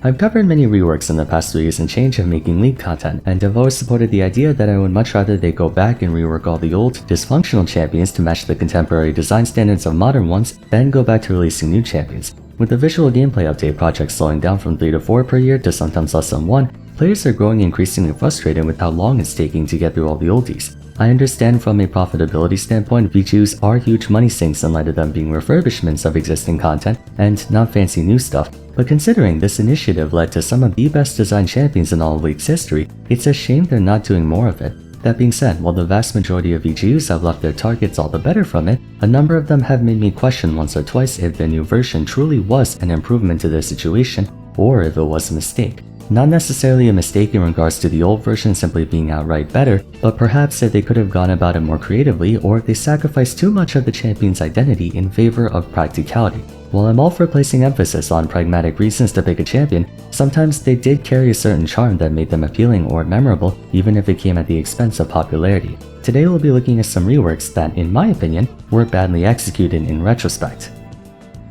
I've covered many reworks in the past 3 years and change of making League content, and I've always supported the idea that I would much rather they go back and rework all the old, dysfunctional champions to match the contemporary design standards of modern ones, than go back to releasing new champions. With the visual gameplay update projects slowing down from 3 to 4 per year to sometimes less than 1, players are growing increasingly frustrated with how long it's taking to get through all the oldies. I understand from a profitability standpoint, VGUs are huge money sinks in light of them being refurbishments of existing content and not fancy new stuff, but considering this initiative led to some of the best designed champions in all of League's history, it's a shame they're not doing more of it. That being said, while the vast majority of VGUs have left their targets all the better from it, a number of them have made me question once or twice if the new version truly was an improvement to their situation, or if it was a mistake. Not necessarily a mistake in regards to the old version simply being outright better, but perhaps if they could have gone about it more creatively, or if they sacrificed too much of the champion's identity in favor of practicality. While I'm all for placing emphasis on pragmatic reasons to pick a champion, sometimes they did carry a certain charm that made them appealing or memorable, even if it came at the expense of popularity. Today we'll be looking at some reworks that, in my opinion, were badly executed in retrospect.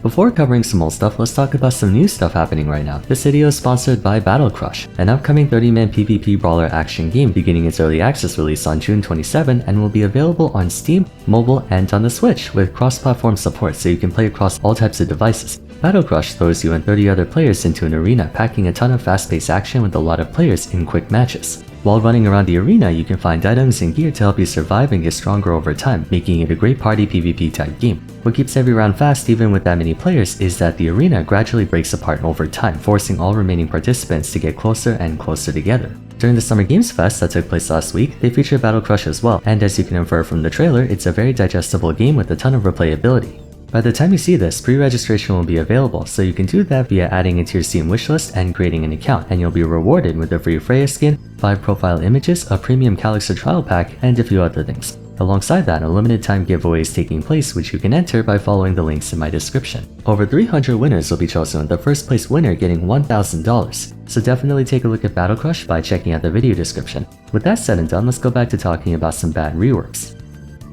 Before covering some old stuff, let's talk about some new stuff happening right now. This video is sponsored by Battle Crush, an upcoming 30-man PvP brawler action game beginning its early access release on June 27 and will be available on Steam, mobile, and on the Switch with cross-platform support so you can play across all types of devices. Battle Crush throws you and 30 other players into an arena, packing a ton of fast-paced action with a lot of players in quick matches. While running around the arena, you can find items and gear to help you survive and get stronger over time, making it a great party PvP type game. What keeps every round fast even with that many players is that the arena gradually breaks apart over time, forcing all remaining participants to get closer and closer together. During the Summer Games Fest that took place last week, they featured Battle Crush as well, and as you can infer from the trailer, it's a very digestible game with a ton of replayability. By the time you see this, pre-registration will be available, so you can do that via adding it to your Steam wishlist and creating an account, and you'll be rewarded with a free Freya skin, 5 profile images, a premium Calyxor trial pack, and a few other things. Alongside that, a limited time giveaway is taking place which you can enter by following the links in my description. Over 300 winners will be chosen with the first place winner getting $1,000, so definitely take a look at Battle Crush by checking out the video description. With that said and done, let's go back to talking about some bad reworks.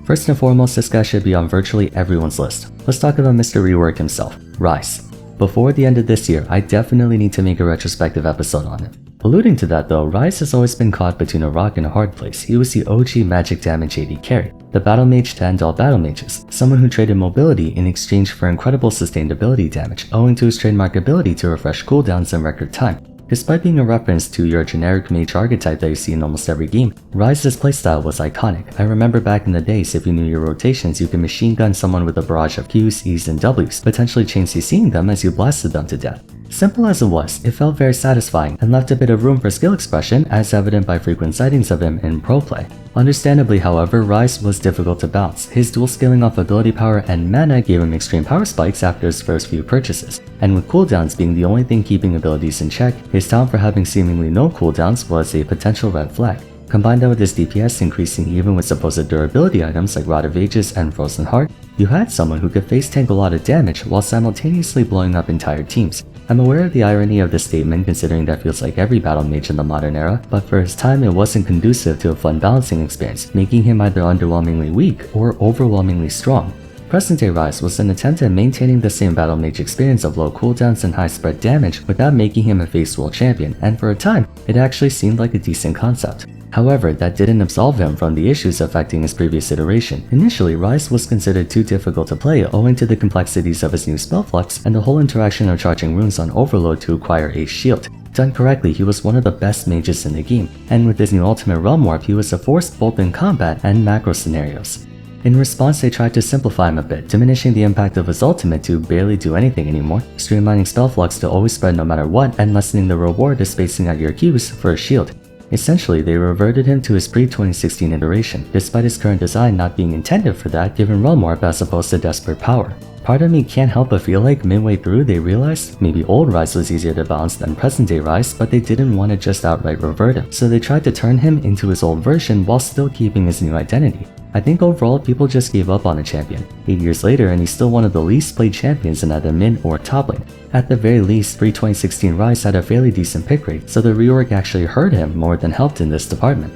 First and foremost, this guy should be on virtually everyone's list. Let's talk about Mr. Rework himself, Ryze. Before the end of this year, I definitely need to make a retrospective episode on it. Alluding to that though, Ryze has always been caught between a rock and a hard place. He was the OG magic damage AD carry, the battle mage to end all battle mages, someone who traded mobility in exchange for incredible sustained ability damage, owing to his trademark ability to refresh cooldowns in record time. Despite being a reference to your generic mage archetype that you see in almost every game, Ryze's playstyle was iconic. I remember back in the days, if you knew your rotations, you could machine gun someone with a barrage of Qs, Es, and Ws, potentially chain CCing them as you blasted them to death. Simple as it was, it felt very satisfying and left a bit of room for skill expression, as evident by frequent sightings of him in pro play. Understandably, however, Ryze was difficult to bounce. His dual scaling off ability power and mana gave him extreme power spikes after his first few purchases, and with cooldowns being the only thing keeping abilities in check, his talent for having seemingly no cooldowns was a potential red flag. Combine that with his DPS increasing even with supposed durability items like Rod of Ages and Frozen Heart, you had someone who could face tank a lot of damage while simultaneously blowing up entire teams. I'm aware of the irony of this statement considering that feels like every battle mage in the modern era, but for his time it wasn't conducive to a fun balancing experience, making him either underwhelmingly weak or overwhelmingly strong. Present-day Ryze was an attempt at maintaining the same battle mage experience of low cooldowns and high spread damage without making him a face world champion, and for a time, it actually seemed like a decent concept. However, that didn't absolve him from the issues affecting his previous iteration. Initially, Ryze was considered too difficult to play owing to the complexities of his new spell flux and the whole interaction of charging runes on overload to acquire a shield. Done correctly, he was one of the best mages in the game, and with his new ultimate realm warp, he was a force both in combat and macro scenarios. In response, they tried to simplify him a bit, diminishing the impact of his ultimate to barely do anything anymore, streamlining spell flux to always spread no matter what, and lessening the reward to spacing out your Qs for a shield. Essentially, they reverted him to his pre-2016 iteration, despite his current design not being intended for that given realm warp as opposed to desperate power. Part of me can't help but feel like midway through they realized maybe old Ryze was easier to balance than present-day Ryze, but they didn't want to just outright revert him, so they tried to turn him into his old version while still keeping his new identity. I think overall people just gave up on the champion. 8 years later and he's still one of the least played champions in either mid or top lane. At the very least, pre-2016 Ryze had a fairly decent pick rate, so the rework actually hurt him more than helped in this department.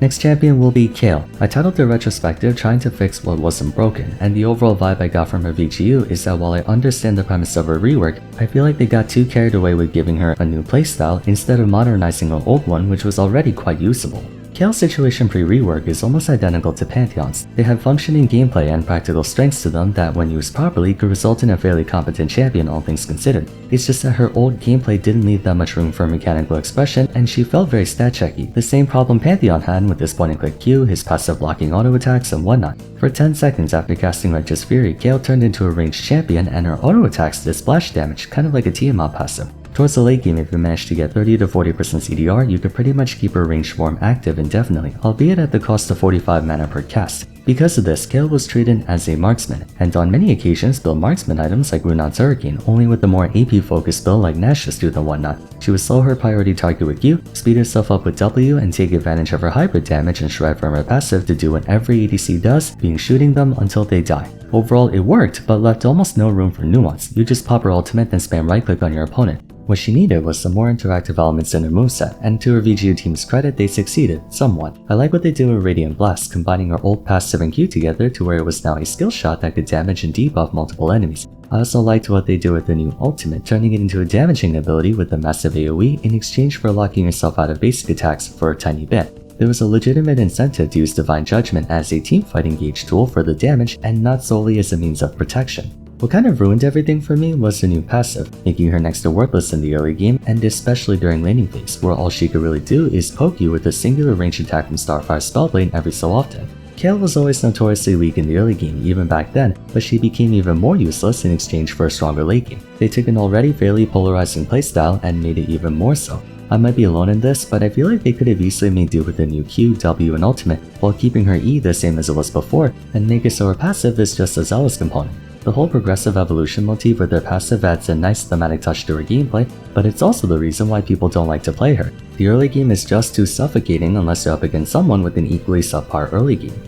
Next champion will be Kayle. I titled the retrospective trying to fix what wasn't broken, and the overall vibe I got from her VGU is that while I understand the premise of her rework, I feel like they got too carried away with giving her a new playstyle instead of modernizing her old one, which was already quite usable. Kayle's situation pre-rework is almost identical to Pantheon's. They had functioning gameplay and practical strengths to them that, when used properly, could result in a fairly competent champion, all things considered. It's just that her old gameplay didn't leave that much room for mechanical expression, and she felt very stat-checky, the same problem Pantheon had with his point-and-click Q, his passive blocking auto attacks, and whatnot. For 10 seconds after casting Righteous Fury, Kayle turned into a ranged champion, and her auto attacks did splash damage, kind of like a Tiamat passive. Towards the late game, if you manage to get 30 to 40% CDR, you could pretty much keep her ranged form active indefinitely, albeit at the cost of 45 mana per cast. Because of this, Kayle was treated as a marksman, and on many occasions built marksman items like Runon's Hurricane, only with a more AP-focused build like Nash's Tooth and whatnot. She would slow her priority target with Q, speed herself up with W, and take advantage of her hybrid damage and shred from her passive to do what every ADC does, being shooting them until they die. Overall, it worked, but left almost no room for nuance. You just pop her ultimate then spam right-click on your opponent. What she needed was some more interactive elements in her moveset, and to her VGU team's credit, they succeeded, somewhat. I like what they did with Radiant Blast, combining her old passive and Q together to where it was now a skill shot that could damage and debuff multiple enemies. I also liked what they did with the new ultimate, turning it into a damaging ability with a massive AoE in exchange for locking yourself out of basic attacks for a tiny bit. There was a legitimate incentive to use Divine Judgment as a teamfighting gauge tool for the damage and not solely as a means of protection. What kind of ruined everything for me was the new passive, making her next to worthless in the early game and especially during laning phase, where all she could really do is poke you with a singular ranged attack from Starfire Spellblade every so often. Kayle was always notoriously weak in the early game even back then, but she became even more useless in exchange for a stronger late game. They took an already fairly polarizing playstyle and made it even more so. I might be alone in this, but I feel like they could have easily made do with the new Q, W, and ultimate while keeping her E the same as it was before and make it so her passive is just a zealous component. The whole progressive evolution motif with their passive adds a nice thematic touch to her gameplay, but it's also the reason why people don't like to play her. The early game is just too suffocating unless you're up against someone with an equally subpar early game.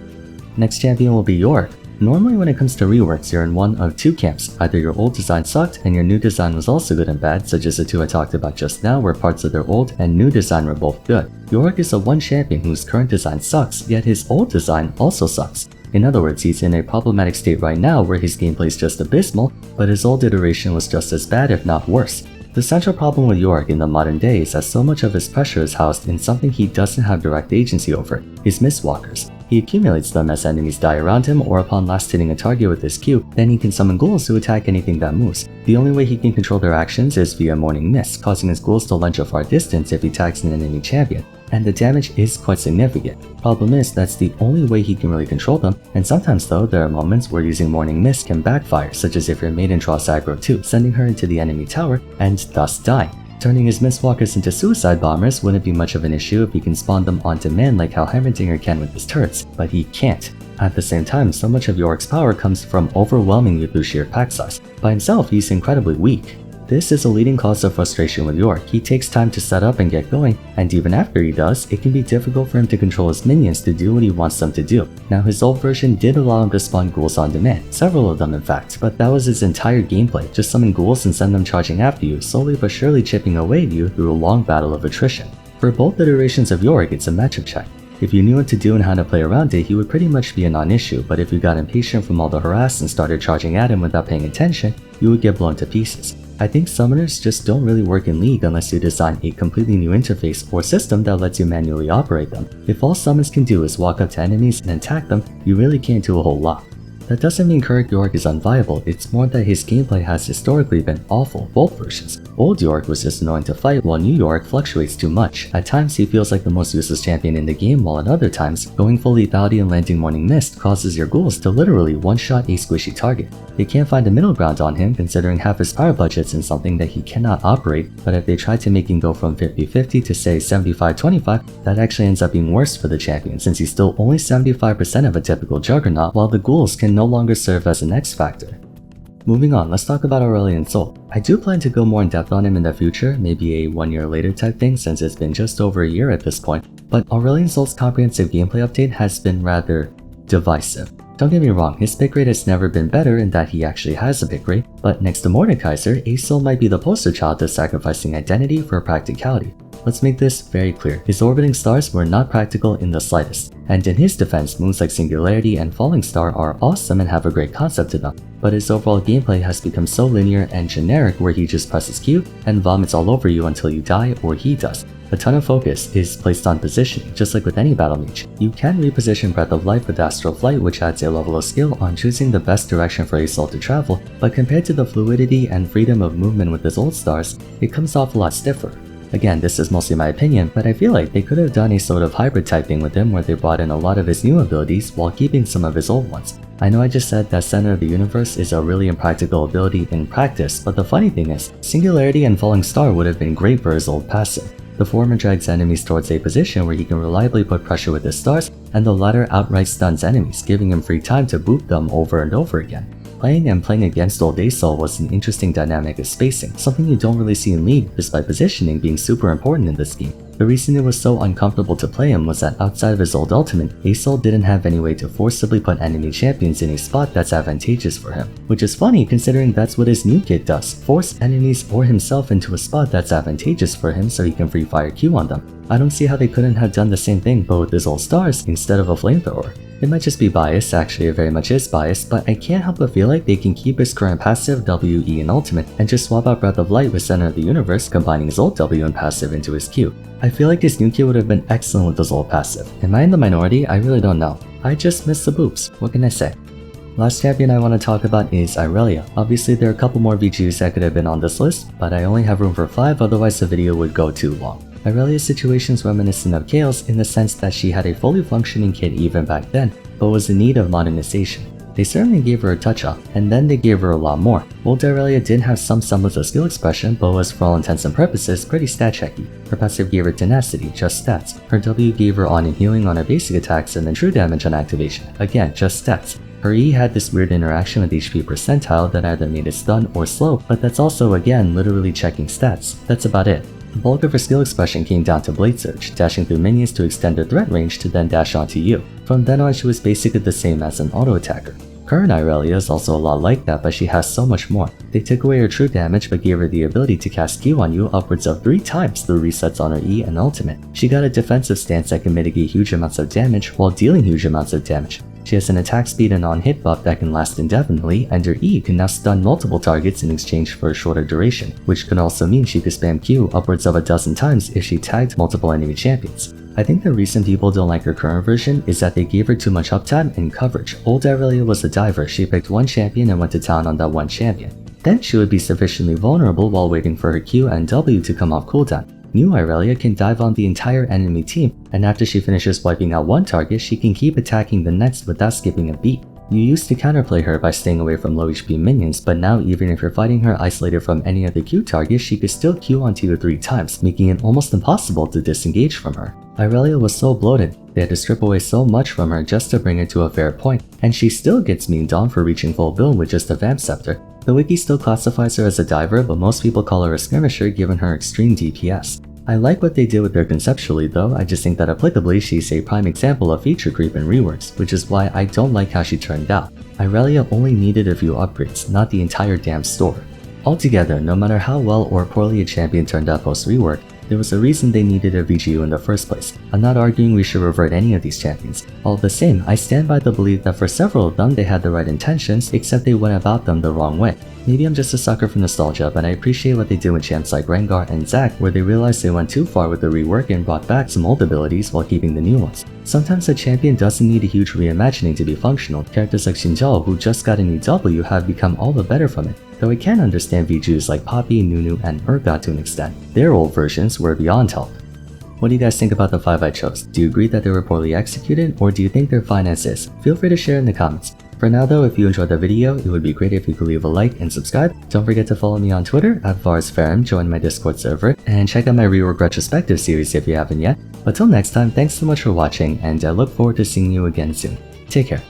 Next champion will be Yorick. Normally when it comes to reworks, you're in one of two camps. Either your old design sucked and your new design was also good and bad, such as the two I talked about just now where parts of their old and new design were both good. Yorick is the one champion whose current design sucks, yet his old design also sucks. In other words, he's in a problematic state right now where his gameplay is just abysmal, but his old iteration was just as bad if not worse. The central problem with Yorick in the modern day is that so much of his pressure is housed in something he doesn't have direct agency over, his Mistwalkers. He accumulates them as enemies die around him or upon last hitting a target with his Q, then he can summon ghouls to attack anything that moves. The only way he can control their actions is via Morning Mist, causing his ghouls to lunge a far distance if he tags an enemy champion, and the damage is quite significant. Problem is, that's the only way he can really control them, and sometimes though, there are moments where using Morning Mist can backfire, such as if your maiden draws aggro too, sending her into the enemy tower and thus dying. Turning his Mistwalkers into suicide bombers wouldn't be much of an issue if he can spawn them on demand like how Heimerdinger can with his turrets, but he can't. At the same time, so much of Yorick's power comes from overwhelming you through sheer pack size. By himself, he's incredibly weak. This is a leading cause of frustration with Yorick. He takes time to set up and get going, and even after he does, it can be difficult for him to control his minions to do what he wants them to do. Now his old version did allow him to spawn ghouls on demand, several of them in fact, but that was his entire gameplay, just summon ghouls and send them charging after you, slowly but surely chipping away at you through a long battle of attrition. For both iterations of Yorick, it's a matchup check. If you knew what to do and how to play around it, he would pretty much be a non-issue, but if you got impatient from all the harass and started charging at him without paying attention, you would get blown to pieces. I think summoners just don't really work in League unless you design a completely new interface or system that lets you manually operate them. If all summons can do is walk up to enemies and attack them, you really can't do a whole lot. That doesn't mean current Yorick is unviable, it's more that his gameplay has historically been awful, both versions. Old Yorick was just annoying to fight, while new Yorick fluctuates too much. At times he feels like the most useless champion in the game, while at other times, going full lethality and landing Morning Mist causes your ghouls to literally one-shot a squishy target. They can't find a middle ground on him considering half his power budget's in something that he cannot operate, but if they try to make him go from 50-50 to say 75-25, that actually ends up being worse for the champion since he's still only 75% of a typical juggernaut, while the ghouls can no longer serve as an X factor. Moving on, let's talk about Aurelion Sol. I do plan to go more in depth on him in the future, maybe a 1 year later type thing since it's been just over a year at this point, but Aurelion Sol's comprehensive gameplay update has been rather divisive. Don't get me wrong, his pick rate has never been better in that he actually has a pick rate, but next to Mordekaiser, Sol might be the poster child to sacrificing identity for practicality. Let's make this very clear, his orbiting stars were not practical in the slightest, and in his defense, moves like Singularity and Falling Star are awesome and have a great concept to them, but his overall gameplay has become so linear and generic where he just presses Q and vomits all over you until you die or he does. A ton of focus is placed on positioning, just like with any battle mage. You can reposition Breath of Life with Astral Flight, which adds a level of skill on choosing the best direction for Sol to travel, but compared to the fluidity and freedom of movement with his old stars, it comes off a lot stiffer. Again, this is mostly my opinion, but I feel like they could have done a sort of hybrid type thing with him where they brought in a lot of his new abilities while keeping some of his old ones. I know I just said that Center of the Universe is a really impractical ability in practice, but the funny thing is, Singularity and Falling Star would have been great for his old passive. The former drags enemies towards a position where he can reliably put pressure with his stars, and the latter outright stuns enemies, giving him free time to boot them over and over again. Playing against old Sol was an interesting dynamic of spacing, something you don't really see in League despite positioning being super important in this game. The reason it was so uncomfortable to play him was that outside of his old ultimate, Sol didn't have any way to forcibly put enemy champions in a spot that's advantageous for him. Which is funny considering that's what his new kit does, force enemies or himself into a spot that's advantageous for him so he can free fire Q on them. I don't see how they couldn't have done the same thing but with his old stars instead of a flamethrower. It might just be bias, actually it very much is biased, but I can't help but feel like they can keep his current passive W, E, and ultimate and just swap out Breath of Light with Center of the Universe, combining his old W and passive into his Q. I feel like his new kit would have been excellent with his old passive. Am I in the minority? I really don't know. I just miss the boobs, what can I say? Last champion I want to talk about is Irelia. Obviously there are a couple more VGUs that could have been on this list, but I only have room for 5, otherwise the video would go too long. Irelia's situation is reminiscent of Kayle's in the sense that she had a fully functioning kit even back then, but was in need of modernization. They certainly gave her a touch-up, and then they gave her a lot more. Old Irelia did have some semblance of skill expression, but was for all intents and purposes pretty stat-checky. Her passive gave her tenacity, just stats. Her W gave her on and healing on her basic attacks and then true damage on activation, again just stats. Her E had this weird interaction with HP percentile that either made it stun or slow, but that's also again literally checking stats. That's about it. The bulk of her skill expression came down to Blade Surge, dashing through minions to extend her threat range to then dash onto you. From then on she was basically the same as an auto attacker. Current Irelia is also a lot like that, but she has so much more. They took away her true damage but gave her the ability to cast Q on you upwards of 3 times through resets on her E and ultimate. She got a defensive stance that can mitigate huge amounts of damage while dealing huge amounts of damage. She has an attack speed and on-hit buff that can last indefinitely, and her E can now stun multiple targets in exchange for a shorter duration, which could also mean she could spam Q upwards of a dozen times if she tagged multiple enemy champions. I think the reason people don't like her current version is that they gave her too much uptime and coverage. Old Irelia was a diver, she picked one champion and went to town on that one champion. Then she would be sufficiently vulnerable while waiting for her Q and W to come off cooldown. New Irelia can dive on the entire enemy team, and after she finishes wiping out one target, she can keep attacking the next without skipping a beat. You used to counterplay her by staying away from low HP minions, but now even if you're fighting her isolated from any of the Q targets, she could still Q onto you 3 times, making it almost impossible to disengage from her. Irelia was so bloated, they had to strip away so much from her just to bring her to a fair point, and she still gets memed on for reaching full build with just a Vamp Scepter. The wiki still classifies her as a diver, but most people call her a skirmisher given her extreme DPS. I like what they did with her conceptually though, I just think that applicably she's a prime example of feature creep in Reworks, which is why I don't like how she turned out. Irelia only needed a few upgrades, not the entire damn store. Altogether, no matter how well or poorly a champion turned out post-rework, there was a reason they needed a VGU in the first place. I'm not arguing we should revert any of these champions. All the same, I stand by the belief that for several of them they had the right intentions, except they went about them the wrong way. Maybe I'm just a sucker for nostalgia, but I appreciate what they did with champs like Rengar and Zac, where they realized they went too far with the rework and brought back some old abilities while keeping the new ones. Sometimes a champion doesn't need a huge reimagining to be functional. Characters like Xinjiao, who just got a new W, have become all the better from it. Though I can understand VGUs like Poppy, Nunu, and Urgot to an extent. Their old versions were beyond help. What do you guys think about the 5 I chose? Do you agree that they were poorly executed, or do you think they're fine as is? Feel free to share in the comments. For now though, if you enjoyed the video, it would be great if you could leave a like and subscribe. Don't forget to follow me on Twitter at VarsFarum, join my Discord server, and check out my Rework retrospective series if you haven't yet. But till next time, thanks so much for watching, and I look forward to seeing you again soon. Take care.